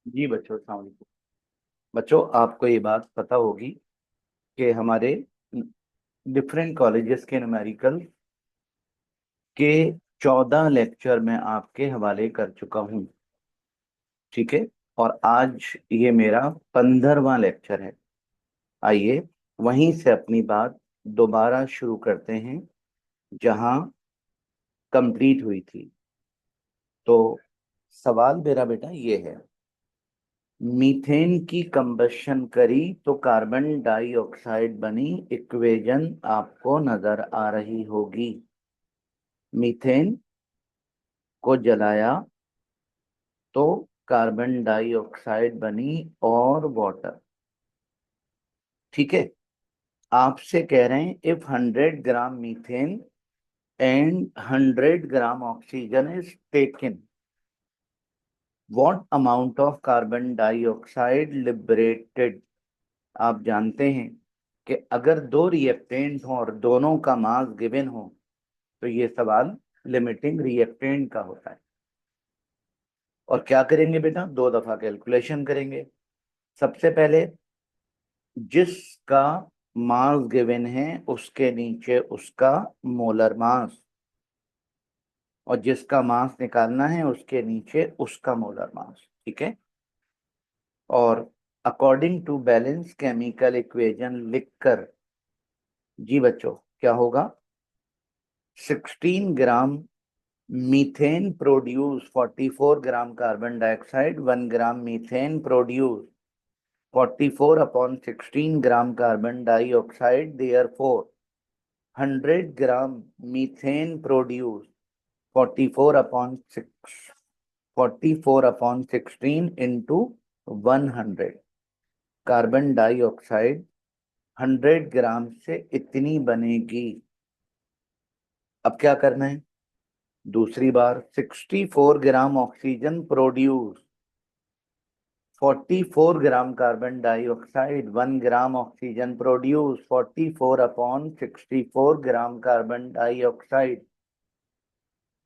जी बच्चों, अस्सलाम वालेकुम। बच्चों, आपको ये बात पता होगी कि हमारे डिफरेंट कॉलेजेस के न्यूमेरिकल के 14 लेक्चर मैं आपके हवाले कर चुका हूँ। ठीक है। और आज ये मेरा 15वां लेक्चर है। आइए वहीं से अपनी बात दोबारा शुरू करते हैं जहां कंप्लीट हुई थी। तो सवाल मेरा बेटा ये है, मीथेन की कंबशन करी तो कार्बन डाइऑक्साइड बनी, इक्वेशन आपको नजर आ रही होगी। मीथेन को जलाया तो कार्बन डाइऑक्साइड बनी और वाटर। ठीक है। आपसे कह रहे हैं if 100 gram methane and 100 gram oxygen is taken, what amount of carbon dioxide liberated. आप जानते हैं कि अगर दो रिएक्टेंट हो और दोनों का मास गिवन हो तो ये सवाल लिमिटिंग रिएक्टेंट का होता है। और क्या करेंगे बेटा, दो दफा कैलकुलेशन करेंगे। सबसे पहले जिसका मास गिवन है उसके नीचे उसका मोलर मास, और जिसका मास निकालना है उसके नीचे उसका मोलर मास। ठीक है। और according to balance chemical equation लिखकर, जी बच्चों, क्या होगा, 16 gram methane produce 44 gram carbon dioxide, 1 gram methane produce 44/16 gram carbon dioxide, therefore 100 gram methane produce 44/16 into 100। Carbon dioxide 100 gram से इतनी बनेगी। अब क्या करना है, दूसरी बार 64 gram oxygen produce, 44 gram carbon dioxide, 1 gram oxygen produce 44/64 gram carbon dioxide,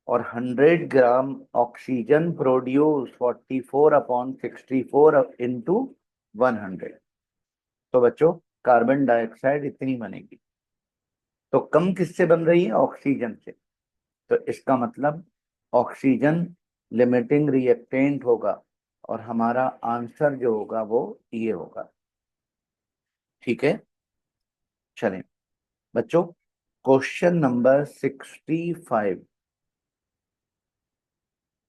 और 100 ग्राम ऑक्सीजन प्रोड्यूस 44/64 इंटू 100। तो बच्चों, कार्बन डाइऑक्साइड इतनी बनेगी। तो कम किससे बन रही है, ऑक्सीजन से। तो इसका मतलब ऑक्सीजन लिमिटिंग रिएक्टेंट होगा, और हमारा आंसर जो होगा वो ये होगा। ठीक है। चलें बच्चों, क्वेश्चन नंबर 65।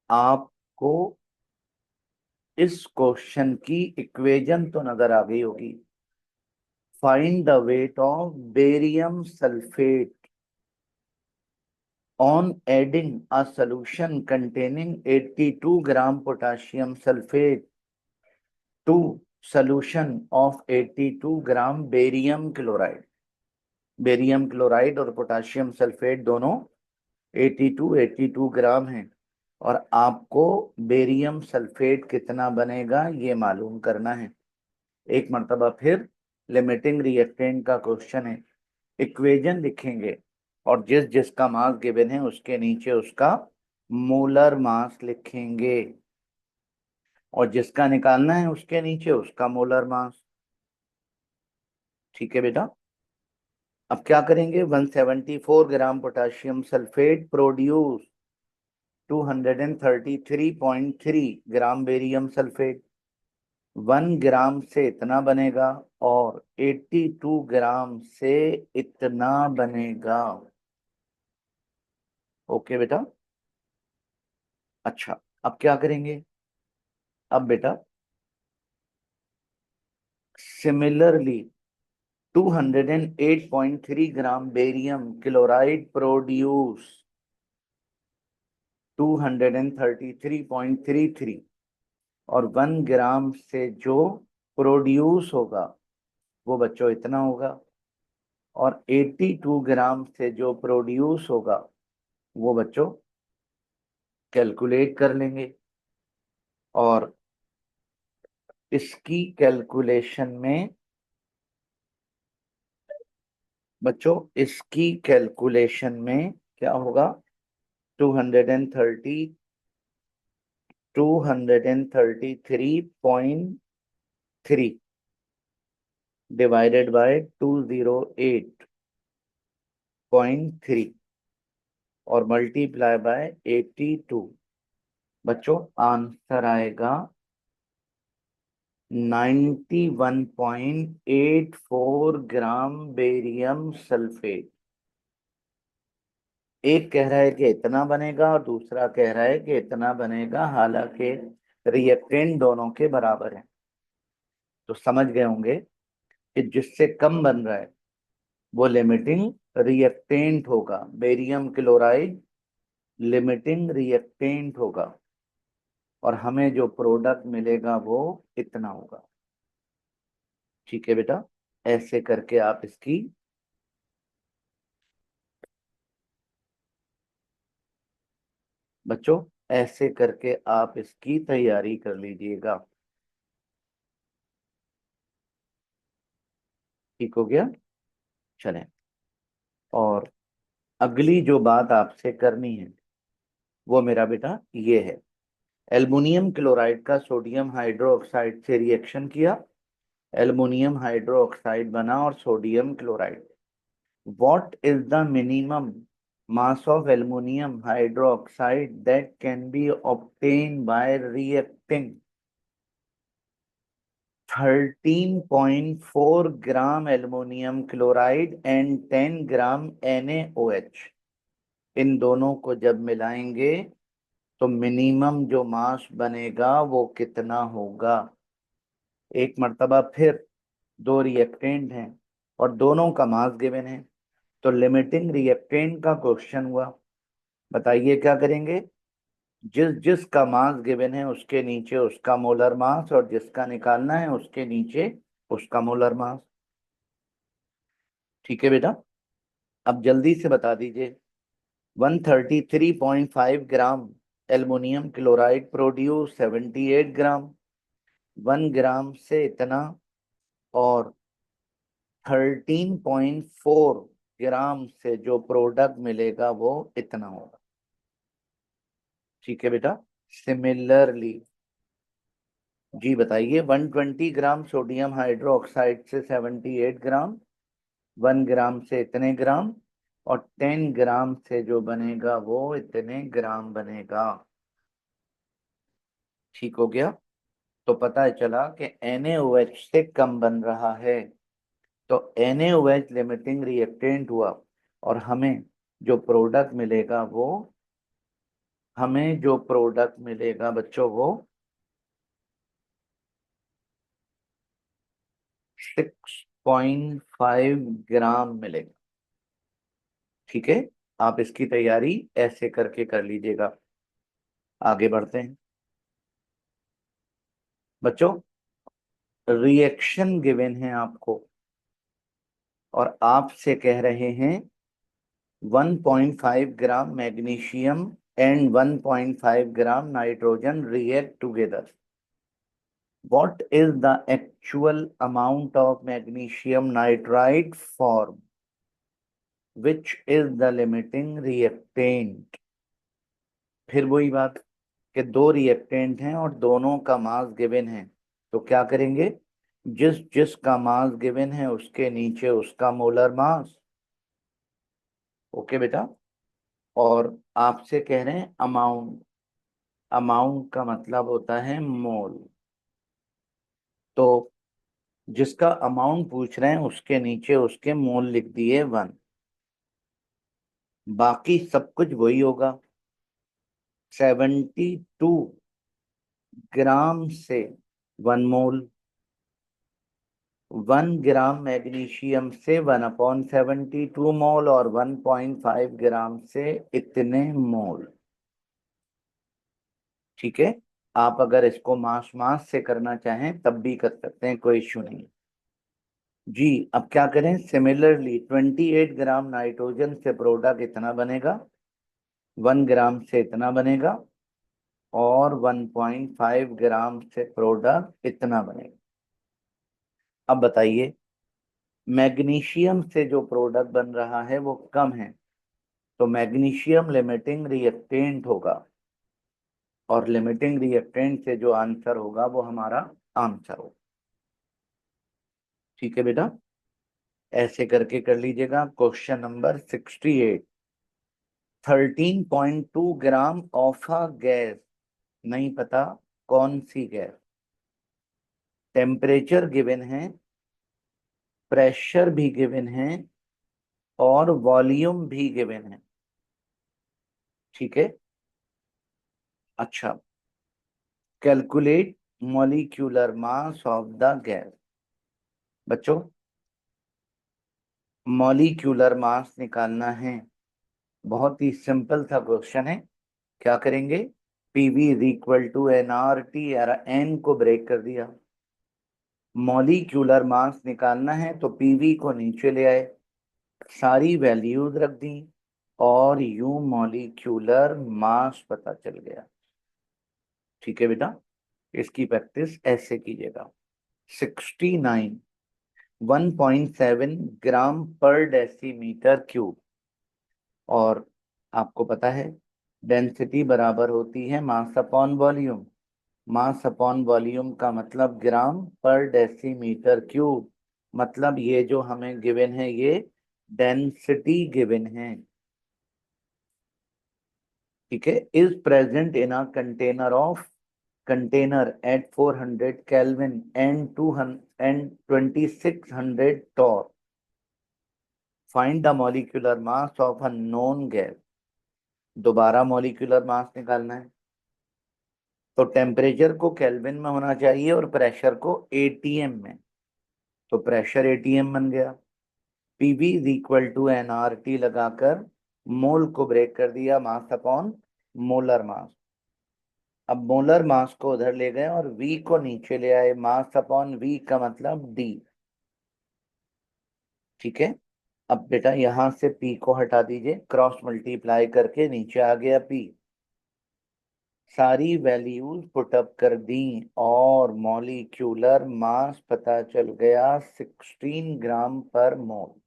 आपको इस क्वेश्चन की इक्वेशन तो नजर आ गई होगी। Find the weight of barium sulphate on adding a solution containing 82 gram potassium sulfate to solution of 82 gram barium chloride। Barium chloride और पोटाशियम सल्फेट दोनों 82 ग्राम हैं, और आपको बेरियम सल्फेट कितना बनेगा ये मालूम करना है। एक मर्तबा फिर लिमिटिंग रिएक्टेंट का क्वेश्चन है। इक्वेशन लिखेंगे और जिस जिसका मास गिवन है उसके नीचे उसका मोलर मास लिखेंगे, और जिसका निकालना है उसके नीचे उसका मोलर मास। ठीक है बेटा। अब क्या करेंगे, 174 ग्राम पोटाशियम सल्फेट प्रोड्यूस 233.3 ग्राम बेरियम सल्फेट, 1 ग्राम से इतना बनेगा, और 82 ग्राम से इतना बनेगा। ओके बेटा। अच्छा, अब क्या करेंगे, अब बेटा सिमिलरली 208.3 ग्राम बेरियम क्लोराइड प्रोड्यूस 233.33, और 1 ग्राम से जो प्रोड्यूस होगा वो बच्चों इतना होगा, और 82 ग्राम से जो प्रोड्यूस होगा वो बच्चों कैलकुलेट कर लेंगे। और इसकी कैलकुलेशन में बच्चों, इसकी कैलकुलेशन में क्या होगा, 230 233.3 डिवाइडेड बाय 208.3 और मल्टीप्लाई बाय 82। बच्चों आंसर आएगा 91.84 ग्राम बेरियम सल्फेट। एक कह रहा है कि इतना बनेगा और दूसरा कह रहा है कि इतना बनेगा, हालांकि रिएक्टेंट दोनों के बराबर हैं। तो समझ गए होंगे कि जिससे कम बन रहा है वो लिमिटिंग रिएक्टेंट होगा। बेरियम क्लोराइड लिमिटिंग रिएक्टेंट होगा और हमें जो प्रोडक्ट मिलेगा वो इतना होगा। ठीक है बेटा, ऐसे करके आप इसकी बच्चों ऐसे करके आप इसकी तैयारी कर लीजिएगा। ठीक हो गया। चलें, और अगली जो बात आपसे करनी है वो मेरा बेटा ये है। एल्युमिनियम क्लोराइड का सोडियम हाइड्रोक्साइड से रिएक्शन किया, एल्युमिनियम हाइड्रोक्साइड बना और sodium chloride. What is the minimum mass of aluminum hydroxide that can be obtained by reacting 13.4 gram aluminium chloride and 10 gram NaOH? इन दोनों को जब मिलाएंगे तो मिनिमम जो मास बनेगा वो कितना होगा? एक मर्तबा फिर दो रिएक्टेंट हैं और दोनों का मास गिवन है, तो लिमिटिंग रिएक्टेंट का क्वेश्चन हुआ। बताइए क्या करेंगे? जिस जिसका मास गिवन है उसके नीचे उसका मोलर मास, और जिसका निकालना है उसके नीचे उसका मोलर मास। ठीक है बेटा, अब जल्दी से बता दीजिए। 133.5 ग्राम एल्युमिनियम क्लोराइड प्रोड्यूस 78 ग्राम, 1 ग्राम से इतना, और 13.4 ग्राम से जो प्रोडक्ट मिलेगा वो इतना होगा। ठीक है बेटा, सिमिलरली जी बताइए, 120 ग्राम सोडियम हाइड्रोक्साइड से 78 ग्राम, 1 ग्राम से इतने ग्राम, और 10 ग्राम से जो बनेगा वो इतने ग्राम बनेगा। ठीक हो गया। तो पता चला कि NaOH से कम बन रहा है, तो NaOH लिमिटिंग रिएक्टेंट हुआ और हमें जो प्रोडक्ट मिलेगा बच्चों वो 6.5 ग्राम मिलेगा। ठीक है, आप इसकी तैयारी ऐसे करके कर लीजिएगा। आगे बढ़ते हैं बच्चों। रिएक्शन गिवन है आपको और आपसे कह रहे हैं 1.5 gram magnesium and 1.5 gram nitrogen react together. What is the actual amount of magnesium nitride formed, which is the limiting reactant? फिर वही बात कि दो रिएक्टेंट हैं और दोनों का मास गिवन है, तो क्या करेंगे? जिस जिसका मास गिवन है उसके नीचे उसका मोलर मास। ओके बेटा, और आपसे कह रहे हैं अमाउंट। अमाउंट का मतलब होता है मोल, तो जिसका अमाउंट पूछ रहे हैं उसके नीचे उसके मोल लिख दिए 1। बाकी सब कुछ वही होगा। 72 ग्राम से 1 मोल, 1 ग्राम मैग्नीशियम से 1/72 मोल, और 1.5 ग्राम से इतने मोल। ठीक है, आप अगर इसको मास मास से करना चाहें तब भी कर सकते हैं, कोई इश्यू नहीं। जी अब क्या करें? सिमिलरली 28 ग्राम नाइट्रोजन से प्रोडक्ट इतना बनेगा, 1 ग्राम से इतना बनेगा, और 1.5 ग्राम से प्रोडक्ट इतना बनेगा। अब बताइए, मैग्नीशियम से जो प्रोडक्ट बन रहा है वो कम है, तो मैग्नीशियम लिमिटिंग रिएक्टेंट होगा। और लिमिटिंग रिएक्टेंट से जो आंसर होगा वो हमारा आंसर होगा। ठीक है बेटा, ऐसे करके कर लीजिएगा। Question number 68, 13.2 gram of a gas, नहीं पता कौन सी गैस, टेम्परेचर गिवन है, प्रेशर भी गिवन है और वॉल्यूम भी गिवन है। ठीक है, अच्छा, calculate molecular mass of the gas. बच्चों, मॉलिक्यूलर मास निकालना है, बहुत ही सिंपल सा क्वेश्चन है। क्या करेंगे, PV is equal to N R T, N को ब्रेक कर दिया। मॉलिक्यूलर मास निकालना है तो पीवी को नीचे ले आए, सारी वैल्यूज रख दी और यू मॉलिक्यूलर मास पता चल गया। ठीक है बेटा, इसकी प्रैक्टिस ऐसे कीजिएगा। 69, 1.7 ग्राम पर डेसीमीटर क्यूब, और आपको पता है डेंसिटी बराबर होती है mass upon volume. Mass upon volume का मतलब ग्राम पर डेसीमीटर क्यूब, मतलब ये जो हमें गिवन है ये डेंसिटी गिवन है। ठीक है, is present in a container at 400 kelvin and 200 and 2600 torr, find the molecular mass of a known gas. दोबारा मॉलिक्यूलर मास निकालना है तो टेम्परेचर को केल्विन में होना चाहिए और प्रेशर को एटीएम में, तो प्रेशर एटीएम बन गया। PV is equal to N R T लगाकर मोल को ब्रेक कर दिया, मास अपॉन मोलर मास। अब मोलर मास को उधर ले गए और वी को नीचे ले आए, मास अपॉन वी का मतलब डी। ठीक है, अब बेटा यहां से पी को हटा दीजिए, क्रॉस मल्टीप्लाई करके नीचे आ गया पी। सारी वैल्यूज पुटअप कर दी और मॉलिक्यूलर मास पता चल गया 16 ग्राम पर मोल।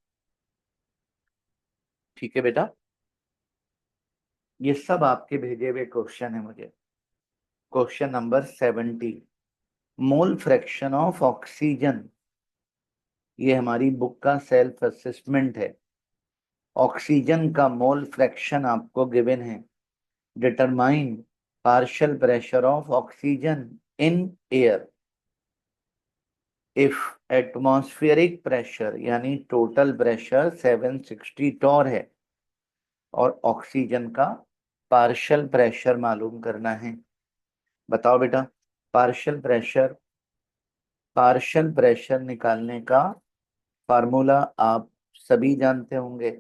ठीक है बेटा, ये सब आपके भेजे हुए क्वेश्चन है मुझे। Question number 70, mole fraction of oxygen, ये हमारी बुक का सेल्फ असेसमेंट है। ऑक्सीजन का मोल फ्रैक्शन आपको गिवन है। Determine partial pressure of oxygen in air if atmospheric pressure यानी टोटल प्रेशर 760 टॉर है और ऑक्सीजन का पार्शियल प्रेशर मालूम करना है। बताओ बेटा, पार्शियल प्रेशर निकालने का फार्मूला आप सभी जानते होंगे,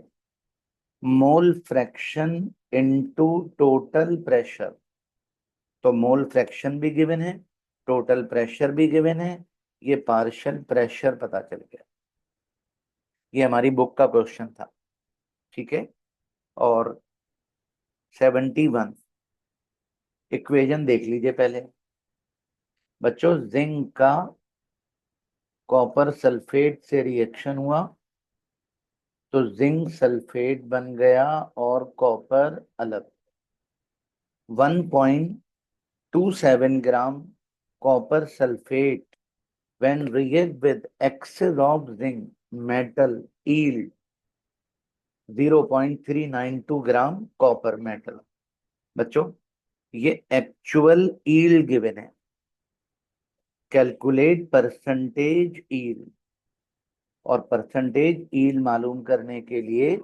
mole fraction into total pressure. तो मोल फ्रैक्शन भी गिवन है, टोटल प्रेशर भी गिवन है, ये पार्शियल प्रेशर पता चल गया। ये हमारी बुक का क्वेश्चन था। ठीक है, और 71 इक्वेशन देख लीजिए पहले। बच्चों, जिंक का कॉपर सल्फेट से रिएक्शन हुआ तो जिंक सल्फेट बन गया और कॉपर अलग। 1.27 gram copper sulphate when react with excess of zinc metal yield 0.392 gram copper metal. बच्चों, ये एक्चुअल यील्ड गिवन है, कैलकुलेट परसेंटेज यील्ड, और परसेंटेज यील्ड मालूम करने के लिए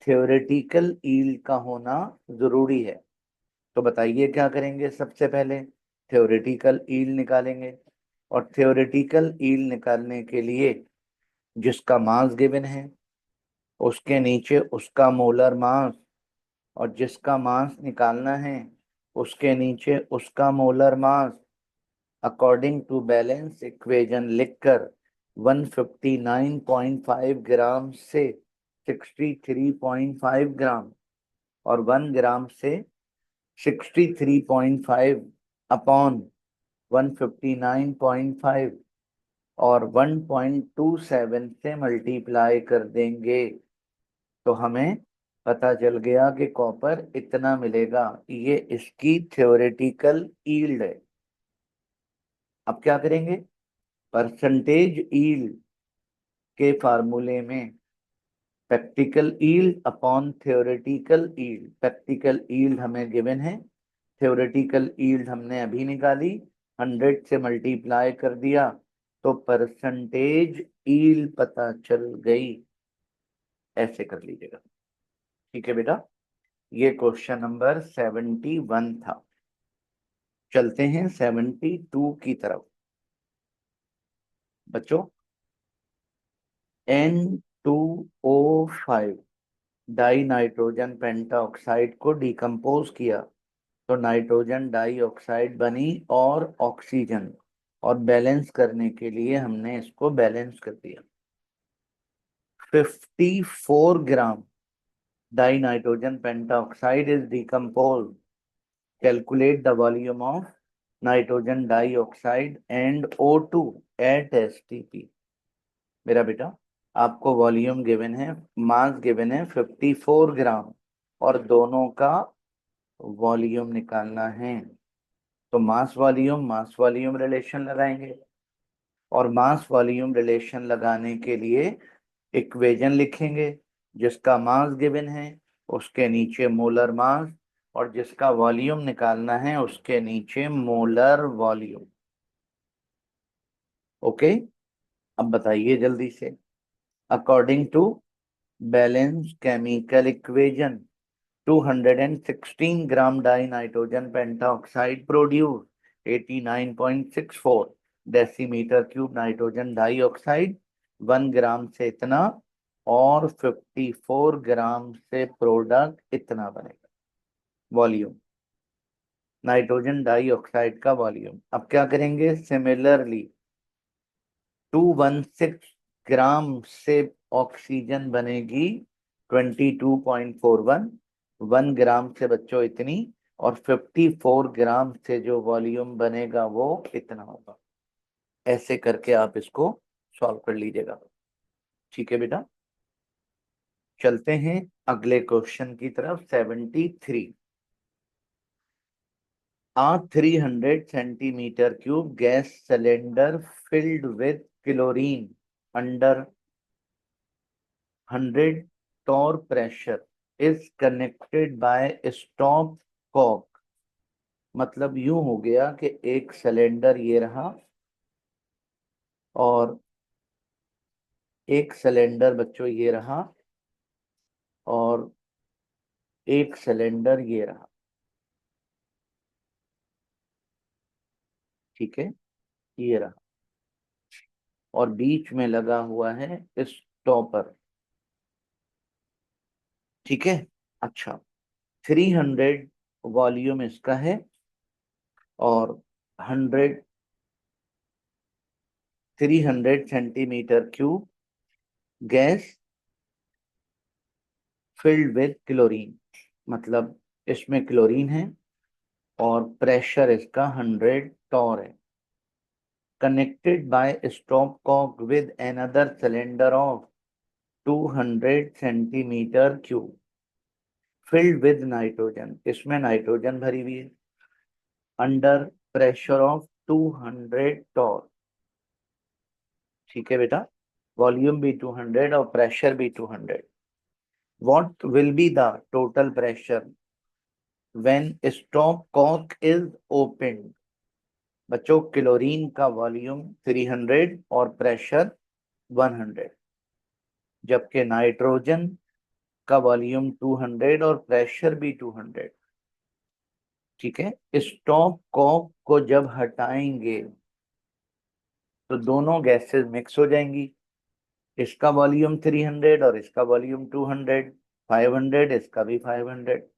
थ्योरेटिकल यील्ड का होना जरूरी है। तो बताइए क्या करेंगे, सबसे पहले थ्योरेटिकल यील्ड निकालेंगे, और थ्योरेटिकल यील्ड निकालने के लिए जिसका मास गिवन है उसके नीचे उसका मोलर मास, और जिसका मास निकालना है उसके नीचे उसका molar mass, according to balance equation लिखकर 159.5 ग्राम से 63.5 ग्राम और 1 ग्राम से 63.5 अपॉन 159.5 और 1.27 से मल्टीप्लाई कर देंगे तो हमें पता चल गया कि कॉपर इतना मिलेगा, ये इसकी थ्योरेटिकल यील्ड है। अब क्या करेंगे, परसेंटेज यील्ड के फार्मूले में practical yield upon theoretical yield, practical yield हमें गिवन है, थ्योरेटिकल यील्ड हमने अभी निकाली, 100 से मल्टीप्लाई कर दिया तो परसेंटेज यील्ड पता चल गई। ऐसे कर लीजिएगा, ठीक है बेटा। ये क्वेश्चन नंबर 71 था। चलते हैं 72 की तरफ। बच्चों, N2O5 डाई नाइट्रोजन पेंटाऑक्साइड को डिकम्पोज किया तो नाइट्रोजन डाइऑक्साइड बनी और ऑक्सीजन, और बैलेंस करने के लिए हमने इसको बैलेंस कर दिया। 54 gram die nitrogen pentoxide is decompose, calculate the volume of nitrogen dioxide and O2 at STP। मेरा बेटा, आपको वॉल्यूम गिवन है, मास गिवन है 54 ग्राम, और दोनों का वॉल्यूम निकालना है। तो मास वॉल्यूम रिलेशन लगाएंगे, और मास वॉल्यूम रिलेशन लगाने के लिए इक्वेशन लिखेंगे। जिसका मास गिवन है उसके नीचे मोलर मास, और जिसका वॉल्यूम निकालना है उसके नीचे मोलर वॉल्यूम। ओके, अब बताइए जल्दी से, according to balance chemical equation 216 gram die nitrogen pentoxide produce 89.64 decimetre cube nitrogen dioxide, 1 gram से इतना, और 54 ग्राम से प्रोडक्ट इतना बनेगा। वॉल्यूम, नाइट्रोजन डाइऑक्साइड का वॉल्यूम। अब क्या करेंगे, सिमिलरली 216 ग्राम से ऑक्सीजन बनेगी 22.41, 1 ग्राम से बच्चों इतनी, और 54 ग्राम से जो वॉल्यूम बनेगा वो इतना होगा। ऐसे करके आप इसको सॉल्व कर लीजिएगा, ठीक है बेटा। चलते हैं अगले क्वेश्चन की तरफ। 73, a 300 centimeter cube gas cylinder filled with chlorine under 100 torr pressure is connected by stop cock। मतलब यूं हो गया कि एक सिलेंडर ये रहा, और एक सिलेंडर बच्चों ये रहा, और एक सिलेंडर ये रहा, ठीक है, ये रहा, और बीच में लगा हुआ है स्टॉपर, ठीक है। अच्छा, 300 वॉल्यूम इसका है, और 300 centimetre cube gas filled with chlorine, मतलब इसमें क्लोरीन है, और प्रेशर इसका 100 टॉर है। Connected by stopcock with another cylinder of 200 centimetre cube filled with nitrogen, इसमें नाइट्रोजन भरी हुई है, अंडर प्रेशर ऑफ 200 टॉर, ठीक है बेटा। वॉल्यूम भी 200 और प्रेशर भी 200। What will be the total pressure when stop cock is opened? बच्चों, क्लोरीन का वॉल्यूम 300 और प्रेशर 100, जबकि नाइट्रोजन का वॉल्यूम 200 और प्रेशर भी 200, ठीक है। स्टॉप कॉक को जब हटाएंगे तो दोनों गैसेस मिक्स हो जाएंगी। इसका वॉल्यूम 300 और इसका वॉल्यूम 200, 500, इसका भी 500।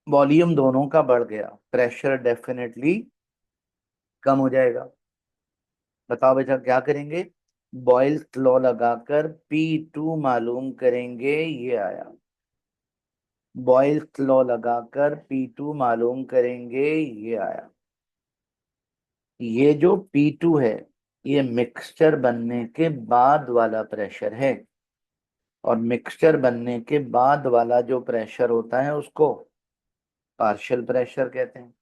वॉल्यूम दोनों का बढ़ गया, प्रेशर डेफिनेटली कम हो जाएगा। बताओ बेटा क्या करेंगे, बॉयल्स लॉ लगाकर P2 मालूम करेंगे, ये आया। बॉयल्स लॉ लगाकर P2 मालूम करेंगे, ये आया। ये जो P2 है, ये मिक्सचर बनने के बाद वाला प्रेशर है। और मिक्सचर बनने के बाद वाला जो प्रेशर होता है उसको पार्शियल प्रेशर कहते हैं।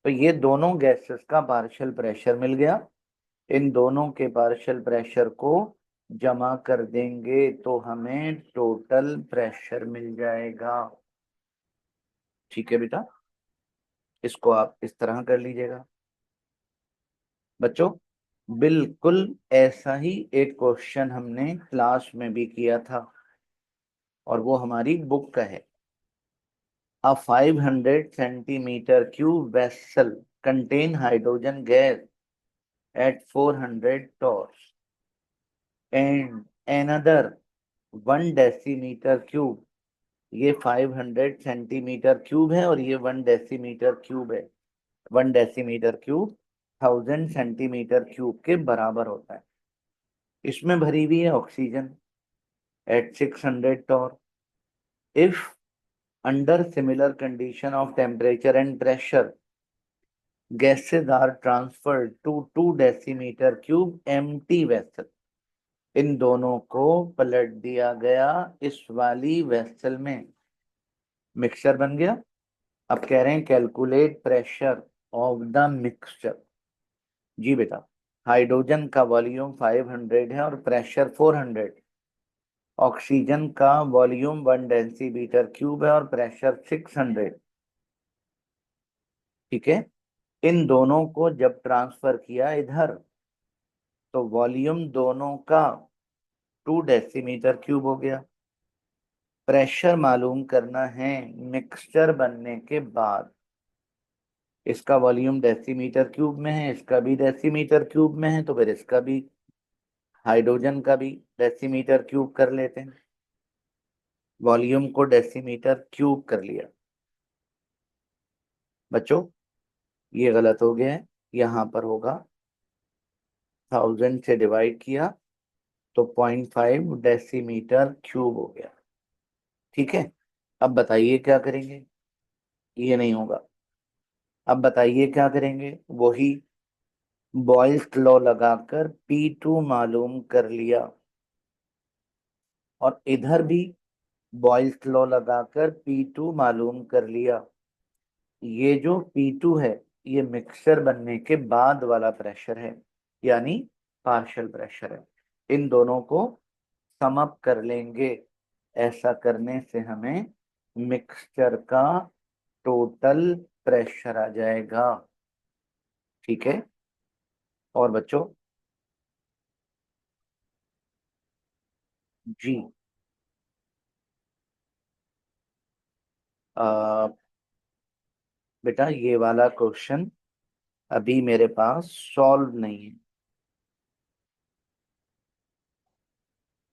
तो ये दोनों गैसेस का पार्शियल प्रेशर मिल गया। इन दोनों के पार्शियल प्रेशर को जमा कर देंगे तो हमें टोटल प्रेशर मिल जाएगा। ठीक है बेटा, इसको आप इस तरह कर लीजिएगा। बच्चों, बिल्कुल ऐसा ही एक क्वेश्चन हमने क्लास में भी किया था और वो हमारी बुक का है। A 500 centimeter cube vessel contain hydrogen gas at 400 torrs and another 1 decimeter cube। ये 500 सेंटीमीटर क्यूब है और ये 1 डेसीमीटर क्यूब है। 1 डेसीमीटर क्यूब 1000 सेंटीमीटर क्यूब के बराबर होता है। इसमें भरी हुई है oxygen at 600 torr. If under similar condition of temperature and pressure gases are transferred to 2 decimetre cube empty vessel. इन दोनों को पलट दिया गया इस वाली वेसल में, मिक्सचर बन गया। अब कह रहे हैं calculate pressure of the mixture. जी बेटा, हाइड्रोजन का वॉल्यूम 500 है और प्रेशर 400। ऑक्सीजन का वॉल्यूम 1 डेसीमीटर क्यूब है और प्रेशर 600। ठीक है, इन दोनों को जब ट्रांसफर किया इधर तो वॉल्यूम दोनों का 2 डेसीमीटर क्यूब हो गया। प्रेशर मालूम करना है मिक्सचर बनने के बाद। इसका वॉल्यूम डेसीमीटर क्यूब में है, इसका भी डेसीमीटर क्यूब में है, तो फिर इसका भी, हाइड्रोजन का भी डेसीमीटर क्यूब कर लेते हैं। वॉल्यूम को डेसीमीटर क्यूब कर लिया। बच्चों, ये गलत हो गया है, यहाँ पर होगा 1000 से डिवाइड किया तो 0.5 डेसीमीटर क्यूब हो गया। ठीक है, अब बताइए क्या करेंगे। ये नहीं होगा। अब बताइए क्या करेंगे। वही बॉयल्स लॉ लगाकर P2 मालूम कर लिया और इधर भी बॉयल्स लॉ लगाकर P2 मालूम कर लिया। ये जो P2 है ये मिक्सचर बनने के बाद वाला प्रेशर है, यानी पार्शियल प्रेशर है। इन दोनों को सम अप कर लेंगे। ऐसा करने से हमें मिक्सचर का टोटल प्रेशर आ जाएगा। ठीक है, और बच्चों जी, आ, बेटा ये वाला क्वेश्चन अभी मेरे पास सॉल्व नहीं है।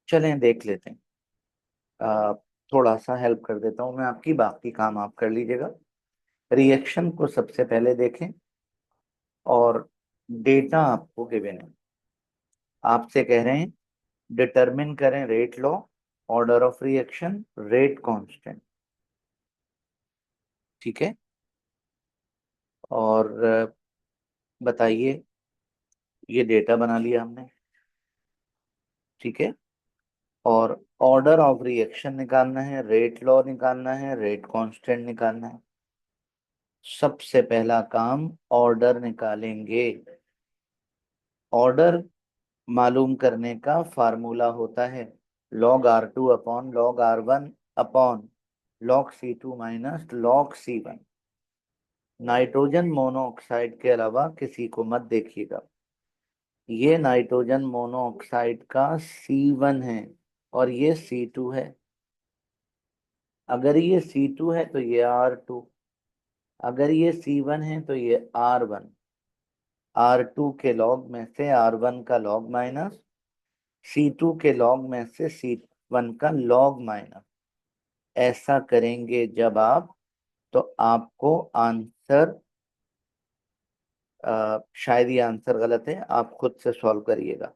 चलें देख लेते हैं। आ, थोड़ा सा हेल्प कर देता हूं मैं आपकी, बाकी काम आप कर लीजिएगा। रिएक्शन को सबसे पहले देखें और डेटा आपको गिवन है। आपसे कह रहे हैं डिटरमिन करें rate law, order of reaction, rate constant. ठीक है, और बताइए, ये डेटा बना लिया हमने। ठीक है, और ऑर्डर ऑफ रिएक्शन निकालना है, रेट लॉ निकालना है, रेट कांस्टेंट निकालना है। सबसे पहला काम ऑर्डर निकालेंगे। ऑर्डर मालूम करने का फार्मूला होता है log R2 upon log R1 upon log C2 minus log C1। Nitrogen monoxide के अलावा किसी को मत देखिएगा। ये नाइट्रोजन मोनोऑक्साइड का C1 है और ये C2 है। अगर ये C2 है तो ये R2, अगर ये C1 है तो ये R1। R2 के लॉग में से R1 का लॉग माइनस, C2 के लॉग में से C1 का लॉग माइनस। ऐसा करेंगे जब आप, तो आपको आंसर, शायद ये आंसर गलत है, आप खुद से सॉल्व करिएगा।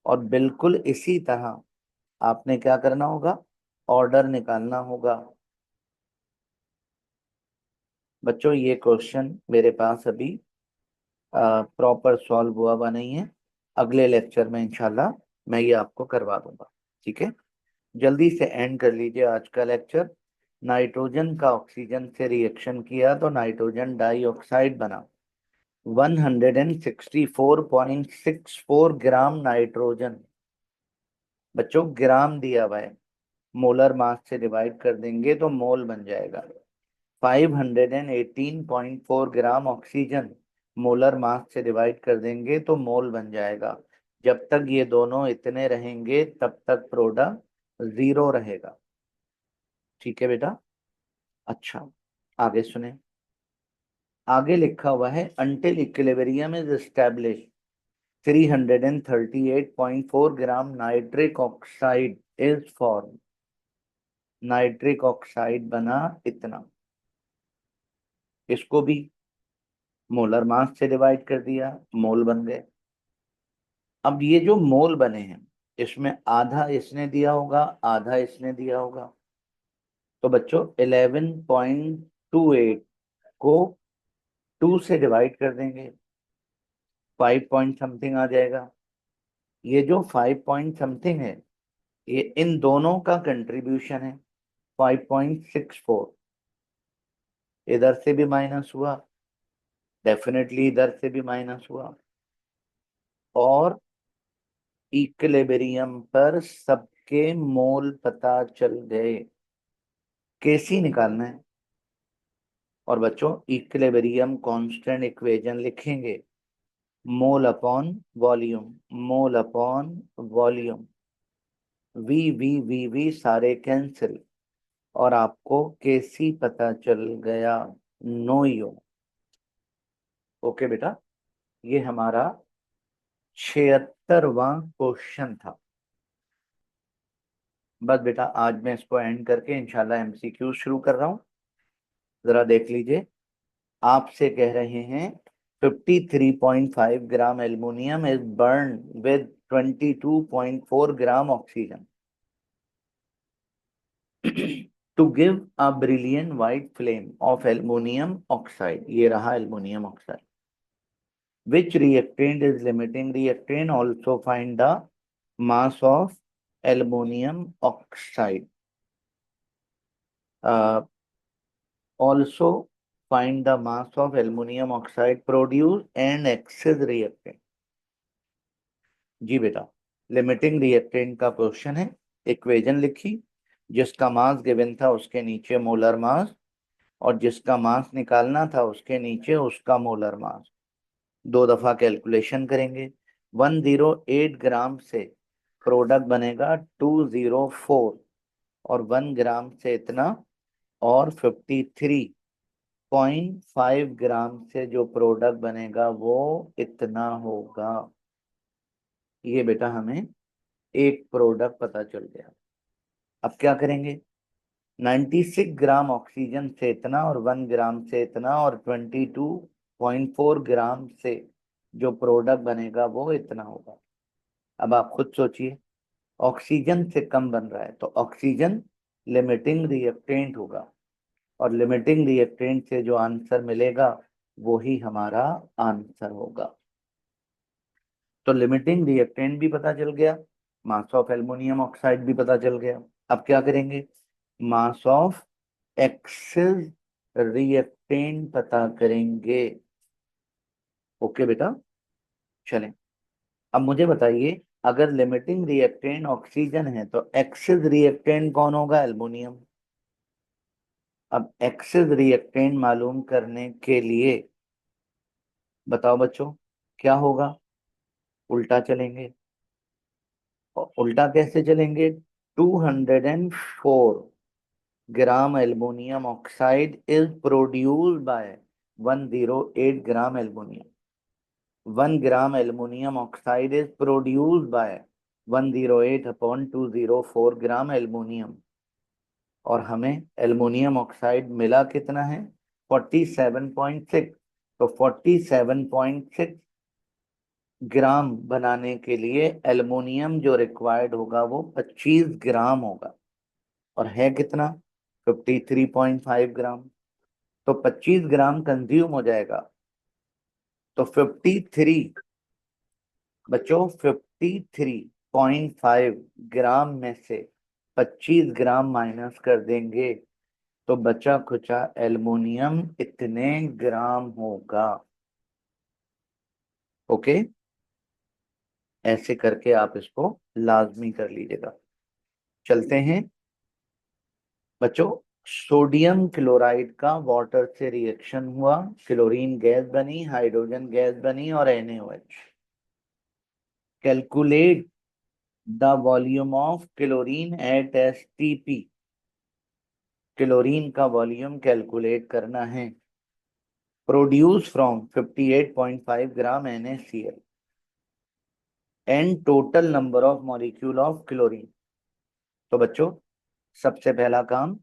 और बिल्कुल इसी तरह आपने क्या करना होगा, ऑर्डर निकालना होगा। बच्चों ये क्वेश्चन मेरे पास अभी प्रॉपर सॉल्व हुआ नहीं है। अगले लेक्चर में इंशाल्लाह मैं ये आपको करवा दूंगा। ठीक है। जल्दी से एंड कर लीजिए आज का लेक्चर। नाइट्रोजन का ऑक्सीजन से रिएक्शन किया तो नाइट्रोजन डाइऑक्साइड बना। 164.64 ग्राम नाइट्रोजन। बच्चों ग्राम दिया हुआ है, मोलर मास से डिवाइड कर देंगे तो मोल बन जाएगा। 518.4 ग्राम ऑक्सीजन, मोलर मास से डिवाइड कर देंगे तो मोल बन जाएगा। जब तक ये दोनों इतने रहेंगे तब तक प्रोडक्ट जीरो रहेगा। ठीक है बेटा। अच्छा, आगे सुने। आगे लिखा हुआ है until equilibrium is establish 338.4 gram nitric oxide is form. Nitric oxide बना इतना। इसको भी मोलर मास से डिवाइड कर दिया, मोल बन गए। अब ये जो मोल बने हैं इसमें आधा इसने दिया होगा, आधा इसने दिया होगा। तो बच्चों 11.28 को 2 से डिवाइड कर देंगे, 5 पॉइंट समथिंग आ जाएगा। ये जो 5 पॉइंट समथिंग है ये इन दोनों का कंट्रीब्यूशन है, 5.64। इधर से भी माइनस हुआ, डेफिनेटली इधर से भी माइनस हुआ। और इक्विलिब्रियम पर सबके मोल पता चल गए। केसी निकालना है। और बच्चों इक्विलिब्रियम कांस्टेंट इक्वेशन लिखेंगे, mole upon volume, mole upon volume. V V V V सारे कैंसिल और आपको केसी पता चल गया, नो यो। ओके बेटा, ये हमारा 76वां क्वेश्चन था। बस बेटा आज मैं इसको एंड करके इंशाल्लाह एमसीक्यू शुरू कर रहा हूँ। जरा देख लीजिए, आपसे कह रहे हैं 53.5 gram aluminium is burn with 22.4 gram oxygen to give a brilliant white flame of aluminium oxide. ये रहा aluminium oxide. Which reactant is limiting reactant? Also find the mass of aluminum oxide. Also find the mass of aluminum oxide produced and excess reactant. जी बेटा, limiting reactant का question है। Equation लिखी, जिसका mass given था उसके नीचे molar mass, और जिसका मास निकालना था उसके नीचे उसका मोलर मास। 2 दफा कैलकुलेशन करेंगे। 108 ग्राम से प्रोडक्ट बनेगा 204, और 1 ग्राम से इतना, और 53.5 ग्राम से जो प्रोडक्ट बनेगा वो इतना होगा। ये बेटा हमें एक प्रोडक्ट पता चल गया। अब क्या करेंगे? 96 ग्राम ऑक्सीजन से इतना, और 1 ग्राम से इतना, और 22.4 ग्राम से जो प्रोडक्ट बनेगा वो इतना होगा। अब आप खुद सोचिए, ऑक्सीजन से कम बन रहा है तो ऑक्सीजन लिमिटिंग रिएक्टेंट होगा, और लिमिटिंग रिएक्टेंट से जो आंसर मिलेगा वो ही हमारा आंसर होगा। तो लिमिटिंग रिएक्टेंट भी पता चल गया, मास ऑफ एल्युमिनियम ऑक्साइड भी पता चल गया। अब क्या करेंगे? मास ऑफ एक्सेस रिएक्टेंट पता करेंगे। ओके बेटा, चलें। अब मुझे बताइए, अगर लिमिटिंग रिएक्टेंट ऑक्सीजन है तो एक्सेस रिएक्टेंट कौन होगा? एल्युमिनियम। अब एक्सेस रिएक्टेंट मालूम करने के लिए बताओ बच्चों क्या होगा? उल्टा चलेंगे। और उल्टा कैसे चलेंगे? 204 gram aluminium oxide is produced by 108 gram aluminium. 1 gram aluminium oxide is produced by 108 upon 204 gram aluminium. और हमें एल्युमिनियम ऑक्साइड मिला कितना है? 47.6। तो 47.6 ग्राम बनाने के लिए एल्युमिनियम जो रिक्वायर्ड होगा वो 25 ग्राम होगा, और है कितना? 53.5 ग्राम। तो 25 ग्राम कंज्यूम हो जाएगा। तो 53, बच्चों 53.5 ग्राम में से 25 ग्राम माइनस कर देंगे तो बचा खुचा एल्युमिनियम इतने ग्राम होगा। ओके, ऐसे करके आप इसको लाजमी कर लीजिएगा। चलते हैं बच्चों, सोडियम क्लोराइड का वाटर से रिएक्शन हुआ, क्लोरीन गैस बनी, हाइड्रोजन गैस बनी और NaOH। Calculate the volume of chlorine at STP। Chlorine का वॉल्यूम कैलकुलेट करना है। Produce from 58.5 gram NaCl and total number of molecule of chlorine. तो बच्चों, सबसे पहला काम,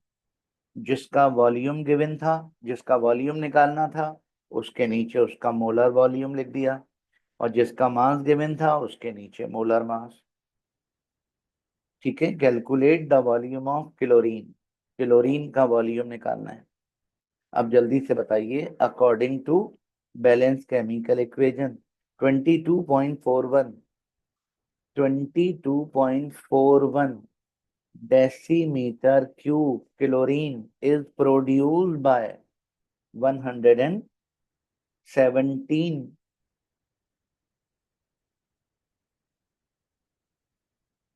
जिसका वॉल्यूम गिवन था, जिसका वॉल्यूम निकालना था, उसके नीचे उसका मोलर वॉल्यूम लिख दिया, और जिसका मास गिवन था उसके नीचे मोलर मास। ठीक है, calculate the volume of chlorine, chlorine का वॉल्यूम निकालना है। अब जल्दी से बताइए, according to balance chemical equation 22.41 22.41 decimeter cube chlorine is produced by 117।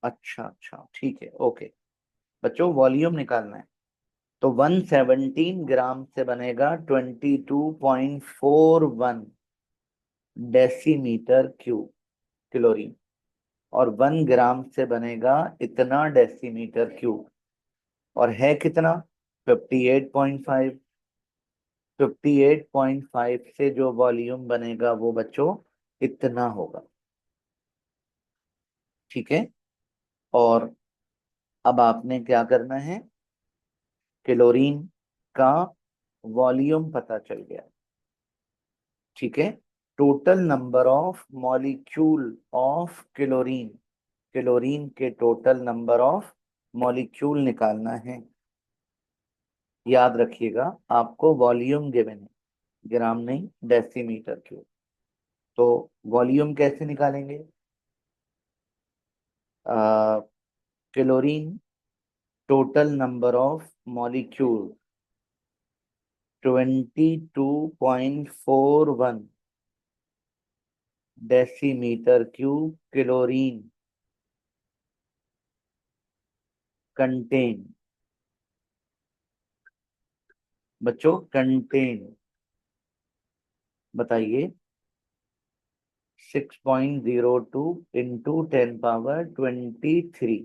अच्छा, ठीक है, ओके। बच्चों, वॉल्यूम निकालना है, तो 117 ग्राम से बनेगा 22.41 डेसीमीटर क्यूब क्लोरीन, और 1 ग्राम से बनेगा इतना डेसीमीटर क्यूब, और है कितना? 58.5। 58.5 से जो वॉल्यूम बनेगा वो बच्चों इतना होगा। ठीक है, और अब आपने क्या करना है, क्लोरीन का वॉल्यूम पता चल गया। ठीक है, total number of molecule of chlorine, chlorine के टोटल नंबर ऑफ मॉलिक्यूल निकालना है। याद रखिएगा, आपको वॉल्यूम गिवन है, ग्राम नहीं, डेसीमीटर क्यूब। तो वॉल्यूम कैसे निकालेंगे? Chlorine total number of molecule 22.41 decimetre cube chlorine contain. बच्चों, कंटेन बताइए, 6.02 इंटू 10⁻23,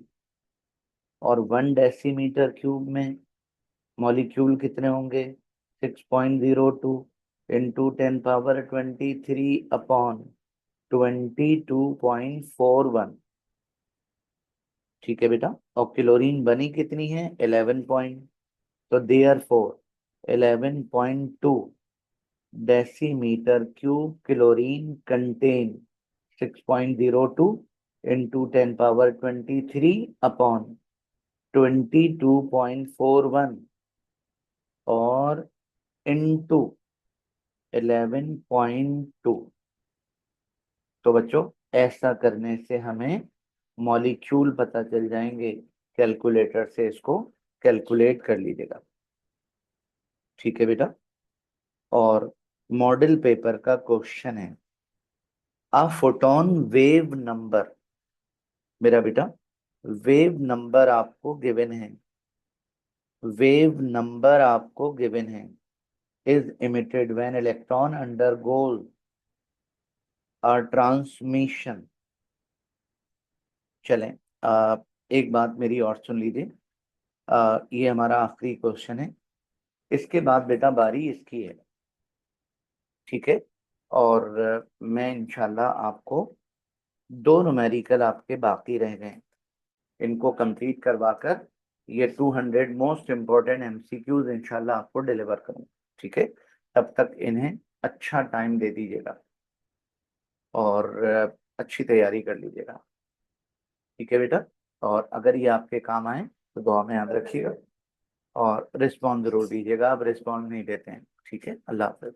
और 1 डेसीमीटर क्यूब में मॉलिक्यूल कितने होंगे? 6.02 इंटू 10⁻23 अपॉन 22.41। ठीक है बेटा, और क्लोरीन बनी कितनी है? 11 पॉइंट, तो therefore 11.2 decimetre cube chlorine contain 6.02 into 10⁻23 upon 22.41 और इंटू 11.2। तो बच्चों, ऐसा करने से हमें मॉलिक्यूल पता चल जाएंगे। कैलकुलेटर से इसको कैलकुलेट कर लीजिएगा। ठीक है बेटा, और मॉडल पेपर का क्वेश्चन है, आ फोटोन वेव नंबर। मेरा बेटा, वेव नंबर आपको गिवन है, वेव नंबर आपको गिवन है, is emitted when electron undergoes a transmission. चलें, एक बात मेरी और सुन लीजिए, ये हमारा आखिरी क्वेश्चन है, इसके बाद बेटा बारी इसकी है। ठीक है, और मैं इंशाल्लाह आपको 2 न्यूमेरिकल आपके बाकी रह गए, इनको कंप्लीट करवाकर ये 200 मोस्ट इम्पोर्टेंट MCQs इंशाल्लाह आपको डिलीवर करूंगा। ठीक है, तब तक इन्हें अच्छा टाइम दे दीजिएगा और अच्छी तैयारी कर लीजिएगा। ठीक है बेटा, और अगर ये आपके काम आए तो दुआ में याद रखिएगा, और रिस्पॉन्स जरूर दीजिएगा, आप रिस्पॉन्स नहीं देते हैं। ठीक है, अल्लाह हाफ़िज़।